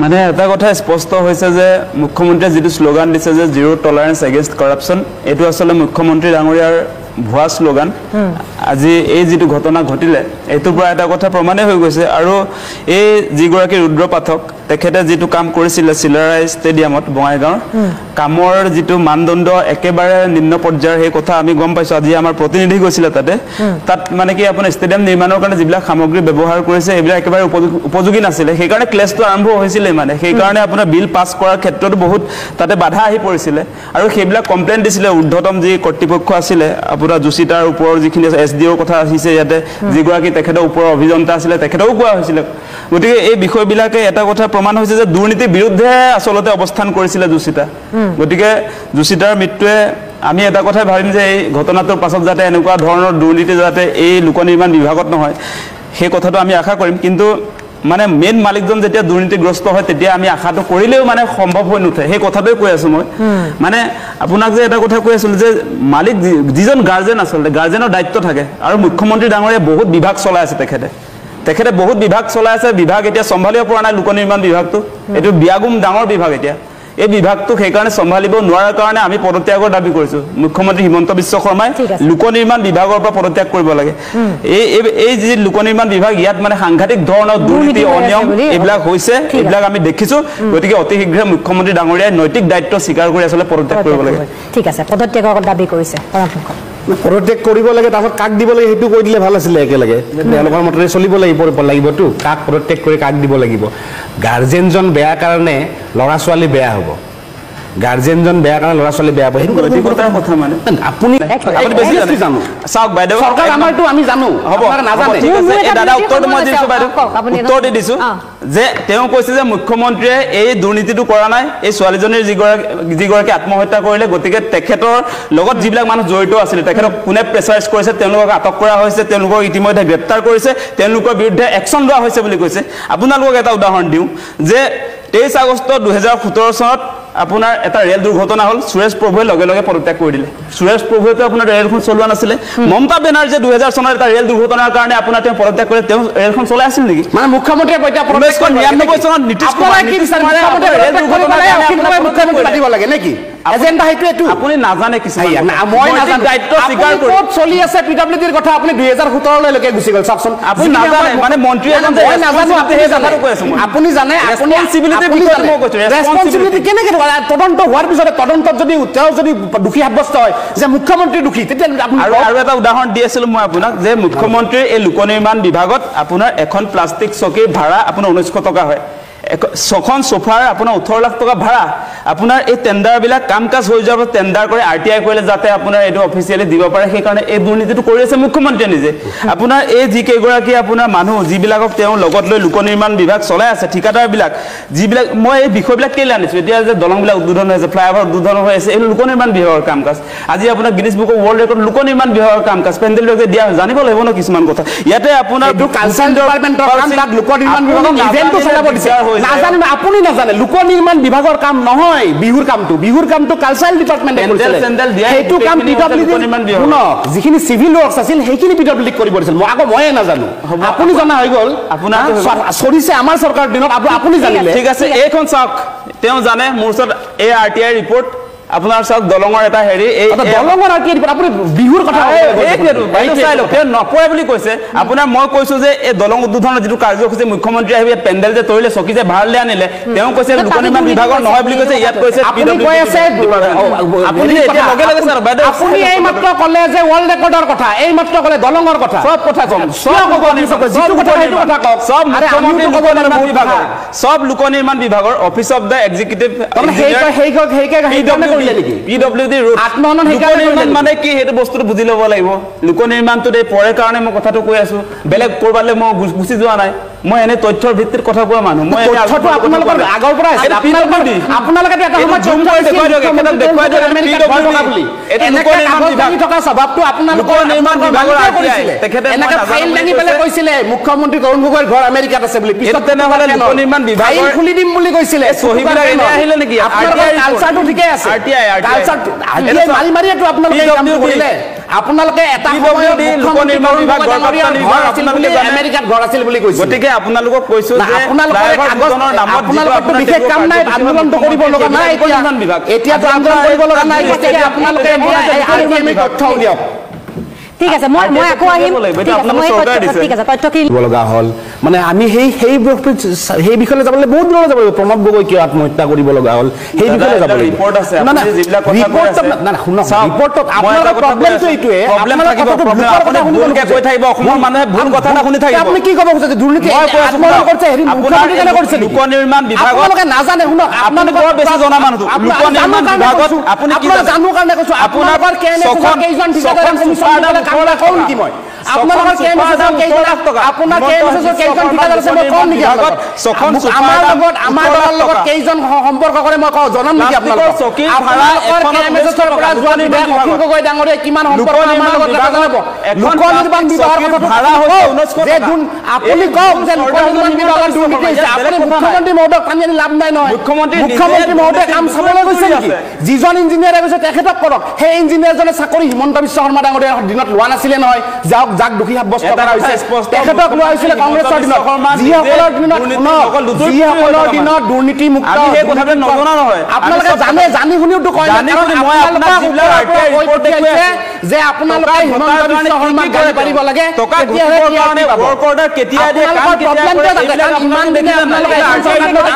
মানে এটা কথা স্পষ্ট হৈছে যে মুখ্যমন্ত্ৰীয়ে যেটো স্লোগান দিছে যে জিৰো টলাৰেন্স এগেইনষ্ট কৰাপশন এটো আসলে মুখ্যমন্ত্ৰী ডাঙৰীয়াৰ ভুৱা স্লোগান আজি এই যেটো ঘটনা ঘটিলে এটোৰ পৰা এটা কথা প্ৰমাণে হৈ গৈছে আৰু এই যিগৰাকী ৰুদ্ৰ পাঠক তেখেতে যেটো কাম কৰিছিল চিলাৰাই ষ্টেডিয়ামত বঙাইগাঁৱৰ কামৰ যেটো মানদণ্ড একেবাৰে নিম্ন পৰ্যায়ৰ সেই কথা আমি গম পাইছো আজি আমাৰ প্ৰতিনিধি গৈছিল তাত মানে কি আপোনাৰ ষ্টেডিয়াম নিৰ্মাণৰ কাৰণে যিবিলাক সামগ্ৰী ব্যৱহাৰ কৰিছে এইবিলাক একেবাৰে উপযোগী নাছিল সেই কাৰণে ক্লেছটো আৰম্ভ হৈছিল মানে সেই কাৰণে আপোনাৰ বিল পাছ কৰাৰ ক্ষেত্ৰত বহুত তাতে বাধা আহি পৰিছিল আৰু সেইবিলাক কমপ্লেইন দিছিল ঊৰ্ধ্বতম যি কৰ্তৃপক্ষ আছিল আপোনাৰ জুচিতাৰ ওপৰৰ যিখিনি এছডিঅৰ কথা আহিছে ইয়াতে যিগৰাকী তেখেতৰ ওপৰৰ অভিযন্তা আছিল তেখেতও কোৱা হৈছিল গতিকে এই বিষয়বিলাকে এটা কথা প্ৰমাণ হৈছে যে দুৰ্নীতিৰ বিৰুদ্ধে আসলতে অৱস্থান কৰিছিল জুচিতা গতিকে জুচিতাৰ মৃত্যুৱে আমি এটা কথা ভাবিম যে এই ঘটনাটোৰ পাছত যাতে এনেকুৱা ধৰণৰ দুৰ্নীতি যাতে এই লোক নিৰ্মাণ বিভাগত নহয় সেই কথাটো আমি আশা কৰিম কিন্তু মানে মেইন মালিকজন যেতিয়া দুৰ্নীতিগ্ৰস্ত হয় তেতিয়া আমি আশাটো কৰিলেও মানে সম্ভৱ হৈ নুঠে সেই কথাটোই কৈ আছো মই মানে আপোনাক যে এটা কথা কৈ আছিল যে মালিক যিজন গাৰ্জেন আচলতে গাৰ্জেনৰ দায়িত্ব থাকে আৰু মুখ্যমন্ত্ৰী ডাঙৰীয়া বহুত বিভাগ চলাই আছে তেখেতে বহুত বিভাগ চলাই আছে বিভাগ এতিয়া সম্ভালিব পৰা নাই লোক নিৰ্মাণ বিভাগটো এটো বিয়াগুম ডাঙৰ বিভাগ এতিয়া এই বিভাগটো সেই কাৰণে সম্ভালিব নোৱাৰাৰ কাৰণে আমি পদত্যাগৰ দাবী কৰিছো মুখ্যমন্ত্ৰী হিমন্ত বিশ্ব শৰ্মাই লোক নিৰ্মাণ বিভাগৰ পৰা পদত্যাগ কৰিব লাগে এই যে লোক নিৰ্মাণ বিভাগ ইয়াত মানে সাংঘাতিক ধৰণৰ দুৰ্নীতি অনিয়ম এইবিলাক হৈছে এইবিলাক আমি দেখিছো গতিকে অতি শীঘ্ৰে মুখ্যমন্ত্ৰী ডাঙৰীয়াই নৈতিক দায়িত্ব স্বীকাৰ কৰি আসলে পদত্যাগ কৰিব লাগে ঠিক আছে পদত্যাগৰ দাবী কৰিছে পদত্যাগ কৰিব লাগে তাৰপৰা কাক দিব লাগে সেইটো কৈ দিলে ভাল আছিলে একেলগে তেওঁলোকৰ মতে চলিব লাগিবতো কাক পদত্যাগ কৰি কাক দিব লাগিব গাৰ্জেনজন বেয়া কাৰণে ল'ৰা ছোৱালী বেয়া হ'ব গাৰ্জেনজন বেয়া কাৰণে ল'ৰা ছোৱালী বেয়া হ'ব সেইটো নৈতিকতাৰ কথা মানে আপুনি বেছি জানো চাওক বাইদেউ চৰকাৰ আমাৰটো আমি জানো আপোনাৰ নাজানে ঠিক আছে এই দাদা উত্তৰটো মই দিছো বাইদেউ উত্তৰ দিছো যে তেওঁ কৈছে যে মুখ্যমন্ত্ৰীয়ে এই দুৰ্নীতিটো কৰা নাই এই ছোৱালীজনীৰ যিগৰাকী আত্মহত্যা কৰিলে গতিকে তেখেতৰ লগত যিবিলাক মানুহ জড়িত আছিল তেখেতক কোনে প্ৰেছাৰাইজ কৰিছে তেওঁলোকক আটক কৰা হৈছে তেওঁলোকক ইতিমধ্যে গ্ৰেপ্তাৰ কৰিছে তেওঁলোকৰ বিৰুদ্ধে একশ্যন লোৱা হৈছে বুলি কৈছে আপোনালোকক এটা উদাহৰণ দিওঁ যে 23 আগষ্ট 2017 চনত আপোনাৰ এটা ৰেল দুৰ্ঘটনা হল সুৰেশ প্ৰভুৱে লগে লগে পদত্যাগ কৰি দিলে সুৰেশ প্ৰভুৱেতো আপোনাৰ ৰেলখন চলোৱা নাছিলে মমতা বেনাৰ্জীয়ে 2000 চনৰ এটা ৰেল দুৰ্ঘটনাৰ কাৰণে আপোনাৰ তেওঁ পদত্যাগ কৰি তেওঁ ৰেলখন চলাই আছিল নেকি মানে মুখ্যমন্ত্ৰীয়ে কৈতা 1999 চনত নীতিশ কুমাৰ কি বিচাৰ মুখ্যমন্ত্ৰীয়ে ৰেল দুৰ্ঘটনাৰ কাৰণে মুখ্যমন্ত্ৰী পাতিব লাগে নেকি এজেন্ডা হেতু আপুনি নাজানে কিছু মই নাজানো দায়িত্ব স্বীকাৰ কৰি ক'ত চলি আছে পিডব্লিউডিৰ কথা আপুনি 2017 লৈকে গুছি গল চাওকচোন আপুনি নাজানে মানে মন্ত্ৰী এজন মই নাজানো আপুনি জানে আপুনি ৰেসপন্সিবিলিটি কেনেকৈ তদন্ত হোৱাৰ পিছত তদন্তত যদি তেওঁ যদি দুখী সাব্যস্ত হয় যে মুখ্যমন্ত্ৰী দুখী তেতিয়া আপুনি আৰু এটা উদাহৰণ দি আছিল মই আপোনাক যে মুখ্যমন্ত্ৰীৰ এই লোক নিৰ্মাণ বিভাগত আপোনাৰ এখন প্লাষ্টিক চকীৰ ভাড়া আপোনাৰ 1900 টকা হয় ছখন সোফাৰ আপোনাৰ 18 লাখ টকা ভাড়া আপোনাৰ এই টেন্ডাৰ বিলাক কাম কাজ হৈ যাব টেন্ডাৰ কৰি আৰটিআই কৰিলে যাতে আপোনাৰ এটো অফিচিয়ালি দিব পাৰে সেই কাৰণে এই দুৰ্নীতিটো কৰি আছে মুখ্যমন্ত্ৰীয়ে নিজে আপোনাৰ এই যি কেগৰাকী আপোনাৰ মানুহ যিবিলাকক তেওঁ লগত লৈ লোক নিৰ্মাণ বিভাগ চলাই আছে ঠিকাদাৰ বিলাক যিবিলাক মই এই বিষয়বিলাক কেলে আনিছো এতিয়া যে দলং বিলাক উদ্বোধন হৈ আছে ফ্লাইঅভাৰ উদ্বোধন হৈ আছে এই লোক নিৰ্মাণ বিভাগৰ কাম কাজ আজি আপোনাৰ Guinness book of world record লোক নিৰ্মাণ বিভাগৰ কাম কাজ পেণ্ডেল লৈকে দিয়া জানিব লাগিব ন কিছুমান কথা ইয়াতে আপোনাৰ কালচাৰ ডিপাৰ্টমেণ্টৰ কাম তাক লোক নিৰ্মাণ বিভাগৰ ইভেন্টটো চলাব দিছে নাজানে আপুনি নাজানে লোক নিৰ্মাণ বিভাগৰ কাম নহয় বিহুৰ কামটো কালচাৰেল ডিপাৰ্টমেণ্টে কৰিছিল সেইটো কাম পিডব্লিউডি নিৰ্মাণ বিভাগ যিখিনি সিভিল ৱৰ্কছ আছিল সেইখিনি পিডব্লিউডি কৰিব দিছিল ময়ে নাজানো আপুনি জনা হৈ গল আপোনাৰ চৰিছে আমাৰ চৰকাৰৰ দিনত আপুনি জানিলে ঠিক আছে এইখন চাওক তেওঁ জানে মোৰ ওচৰত এই আৰটিআই ৰিপৰ্ট আপোনাৰ চাওক দলঙৰ এটা হেৰি এই দলঙৰ আৰটিআই ৰিপৰ্ট আপুনি বিহুৰ কথা নপৰে বুলি কৈছে আপোনাৰ মই কৈছো যে এই দলং উদ্বোধনৰ যিটো কাৰ্যসূচী মুখ্যমন্ত্ৰী আহিব পেণ্ডেল যে তৰিলে চকী যে ভাড়ালৈ আনিলে তেওঁ কৈছে লোক নিৰ্মাণ বিভাগৰ নহয় বুলি কৈছে ইয়াত কৈছে আপুনি কৈ আছে আপুনি এতিয়া লগে লগে স্যাৰ বাইদেউ আপুনি এই মাত্ৰ ক'লে যে ৱৰ্ল্ড ৰেকৰ্ডৰ কথা এই মাত্ৰ ক'লে দলঙৰ কথা সব কথা কম যিটো কথা সেইটো কথা কওক সব মুখ্যমন্ত্ৰী লোক নিৰ্মাণ বিভাগৰ সব লোক নিৰ্মাণ বিভাগৰ office of the executive PWD route আত্মহনন নিৰ্মাণ মানে কি হেতু বস্তুটো বুজি ল'ব লাগিব লোক নিৰ্মাণটো দে পৰে কাৰণে মই কথাটো কৈ আছো বেলেগ কৰবালে মই গুছি যোৱা নাই মই এনে তথ্যৰ ভিত্তিত কথা কোৱা মানুহ মই এনে তথ্যটো আপোনালোকৰ আগৰ পৰা আছে আপোনালোকে এটা সময় জুম কৰি দেখুৱাই দিয়ক পিডব্লিউডি এটা লোক নিৰ্মাণ বিভাগ থকা স্বভাৱটো আপোনালোকৰ নিৰ্মাণ বিভাগৰ আইছিলে এনেকা ফাইল দাঙি পেলে কৈছিলে মুখ্যমন্ত্ৰী তৰুণ গগৈৰ ঘৰ আমেৰিকাত আছে বুলি পিছত তেনেহলে লোক নিৰ্মাণ বিভাগৰ খুলি দিম বুলি কৈছিলে সহিবিলাক এনে আহিলে নেকি আপোনালোকৰ কালচাৰটো ঠিকে আছে আৰটিআই কালচাৰ মাৰি মাৰিটো আপোনালোকে কাম কৰিলে আপোনালোকে এটা সময়ত লোক নিৰ্মাণ বিভাগ আমেৰিকাত ঘৰ আছিল বুলি কৈছে গতিকে আপোনালোকক কৈছো যে আপোনালোকৰ নামত আপোনালোকৰ বিশেষ কাম নাই আন্দোলনটো কৰিব লগা নাই এতিয়া আন্দোলন কৰিব লগা নাই গতিকে আপোনালোকে তথ্য উলিয়াওক ঠিক আছে মই আকৌ আহিম ঠিক আছে তথ্যখিনি লগা হল মানে আমি সেই বিষয়ে যাবলৈ বহুত দূৰ যাব লাগিব প্ৰণৱ গগৈ কিয় আত্মহত্যা কৰিব লগা হল সেই বিষয়ে যাব লাগিব ৰিপৰ্ট আছে আপুনি যিবিলাক কথা কৈ আছে না শুনক ৰিপৰ্টত আপোনালোকৰ প্ৰবলেমটো এইটোৱে প্ৰবলেম থাকিব প্ৰবলেম আপুনি ভুলকে কৈ থাকিব অসমৰ মানুহে ভুল কথা না শুনি থাকিব আপুনি কি ক'ব খুজিছে দুৰ্নীতি আত্মহত্যা কৰিছে হেৰি মুখ্যমন্ত্ৰী কেনে কৰিছে লোক নিৰ্মাণ বিভাগত আপোনালোকে নাজানে শুনক আপোনালোকৰ বেছি জনা মানুহ লোক নিৰ্মাণ বিভাগত আপুনি কি জানো কাৰণে কৈছো আপোনালোকৰ কেইজন ঠিকাদাৰ কমিছন কামলা কম কি মই আপোনালোকৰ কেইজন আপোনাৰ কেইজন ঠিকাদাৰ আছে মই কম নেকি আমাৰ দলৰ লগত কেইজন সম্পৰ্ক কৰে মই জনাম নেকি আপোনালোকক চকীৰ ভাড়া এখন এমএছৰ পৰা যোৱা বিভাগ অখিল গগৈ ডাঙৰীয়া কিমান সম্পৰ্ক আমাৰ লগত জনাব লোক নিৰ্মাণ বিভাগৰ কথা ভাড়া হৈছে 19 যে আপুনি কওক যে লোক নিৰ্মাণ বিভাগৰ দুৰ্নীতি হৈছে আপুনি মুখ্যমন্ত্ৰী মহোদয়ক টানি আনি লাভ নাই নহয় মুখ্যমন্ত্ৰী মহোদয়ে কাম চাবলৈ গৈছে নেকি যিজন ইঞ্জিনিয়াৰে কৈছে তেখেতক কৰক সেই ইঞ্জিনিয়াৰজনে চাকৰি হিমন্ত বিশ্ব শৰ্মা ডাঙৰীয়াৰ দিনত লোৱা নাছিলে নহয় যাক দোষী সাব্যস্ত কৰা হৈছে তেখেতক লোৱা হৈছিলে কংগ্ৰেছৰ দিনত যিসকলৰ দিনত দুৰ্নীতি মুক্ত এই কথাটো নজনা নহয় আপোনালোকে জানি শুনিওতো কয় মই আপোনাক যিবিলাক যে আপোনালোকে হিমন্ত বিশ্ব শৰ্মাক গালি পাৰিব লাগে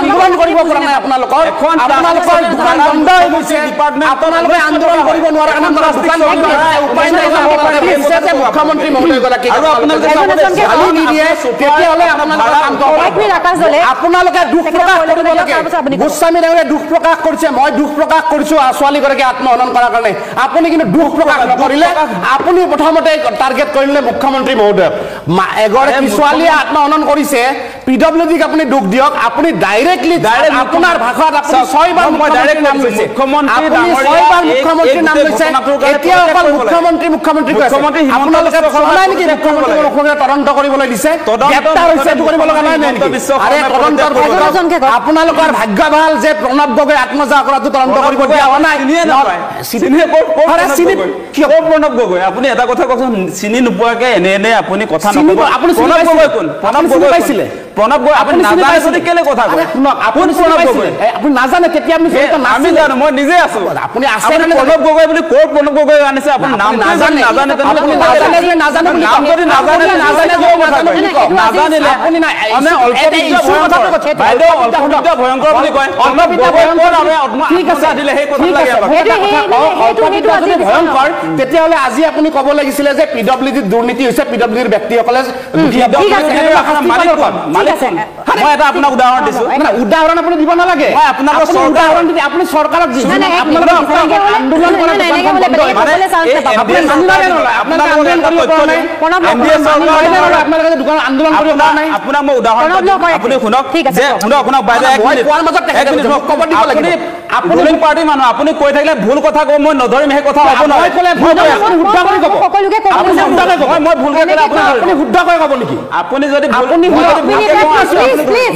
আন্দোলন কৰিব পৰা নাই আপোনালোকৰ দোকান বন্ধ হৈ গৈছে আপোনালোকে আন্দোলন কৰিব নোৱাৰা দোকান বন্ধ মুখ্যমন্ত্ৰী মহোদয় গৰাকী আৰু আপোনালোকে তেতিয়াহ'লে আপোনালোকে দুখ প্ৰকাশ কৰিব লাগে গোস্বামী ডাঙৰীয়াই দুখ প্ৰকাশ কৰিছে মই দুখ প্ৰকাশ কৰিছো ছোৱালীগৰাকী আত্মহনন কৰাৰ কাৰণে আপুনি কিন্তু দুখ প্ৰকাশ নকৰিলে আপুনি প্ৰথমতে টাৰ্গেট কৰিলে মুখ্যমন্ত্ৰী মহোদয়ক এগৰাকী ছোৱালীয়ে আত্মহনন কৰিছে পিডব্লিউডিক আপুনি দুখ দিয়ক আপুনি ডাইৰেক্টলি আপোনাৰ ভাষাত আপুনি 6 বাৰ মুখ্যমন্ত্ৰীৰ নাম লৈছে মুখ্যমন্ত্ৰীৰ নাম লৈছে এতিয়া অকল মুখ্যমন্ত্ৰী কৈছে আপোনালোকে নাই নেকি মুখ্যমন্ত্ৰীক তদন্ত কৰিবলৈ দিছে গ্ৰেপ্তাৰ হৈছে এইটো কৰিব লগা নাই নেকি আৰে আপোনালোকৰ ভাগ্য ভাল যে প্ৰণৱ গগৈ আত্মহত্যা কৰাটো তদন্ত কৰিব দিয়া হোৱা নাই প্ৰণৱ গগৈ আপুনি এটা কথা কওকচোন চিনি নোপোৱাকে এনে আপুনি কথা নকব আপুনি প্ৰণৱ গগৈ কোন প্ৰণৱ গগৈ পাইছিলে প্ৰণৱ গগৈ আপুনি নাজানে যদি কেলে কথা কয় আপুনি প্ৰণৱ গগৈ আপুনি নাজানে কেতিয়া আমি জানো মই নিজে আছো আপুনি আছে প্ৰণৱ গগৈ বুলি ক'ৰ প্ৰণৱ গগৈ আনিছে আপুনি নাম নাজানে আপুনি নাজানে নাম যদি নাজানিলে আপুনি নাই বাইদেউ অল্পবিদ্য ভয়ংকৰ বুলি কয় ঠিক আছে দিলে সেই কথা লাগে ভয়ংকৰ তেতিয়াহ'লে আজি আপুনি ক'ব লাগিছিলে যে পিডব্লিউডিত দুৰ্নীতি হৈছে পিডব্লিউডিৰ ব্যক্তিসকলে মই এটা আপোনাক উদাহৰণ দিছো উদাহৰণ আপুনি দিব নালাগে মই আপোনাক উদাহৰণ দি আপুনি চৰকাৰক আন্দোলন আপোনাক মই উদাহৰণ আপুনি শুনক আপোনাক আপুনি পাৰ্টি মানুহ আপুনি কৈ থাকিলে ভুল কথা কব মই নধৰিম সেই কথা হ'ব নহয় মই ভুলকে ক'লে আপুনি শুদ্ধকৈ ক'ব নেকি আপুনি যদি প্লিজ